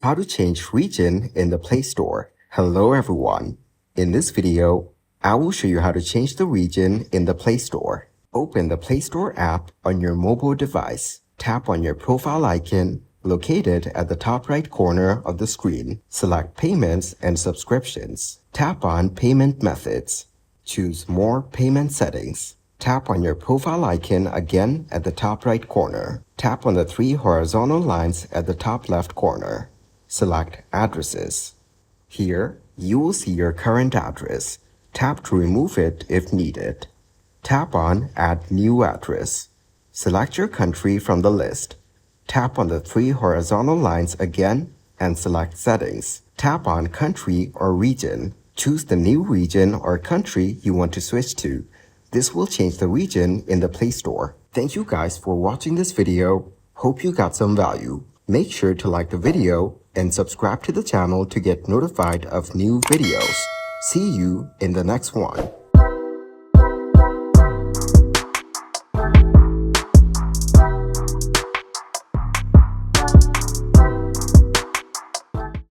How to change region in the Play Store. Hello everyone. In this video, I will show you how to change the region in the Play Store. Open the Play Store app on your mobile device. Tap on your profile icon located at the top right corner of the screen. Select Payments and Subscriptions. Tap on Payment Methods. Choose More Payment Settings. Tap on your profile icon again at the top right corner. Tap on the three horizontal lines at the top left corner. Select Addresses. Here, you will see your current address. Tap to remove it if needed. Tap on Add New Address. Select your country from the list. Tap on the three horizontal lines again and select Settings. Tap on Country or Region. Choose the new region or country you want to switch to. This will change the region in the Play Store. Thank you guys for watching this video. Hope you got some value. Make sure to like the video and subscribe to the channel to get notified of new videos. See you in the next one.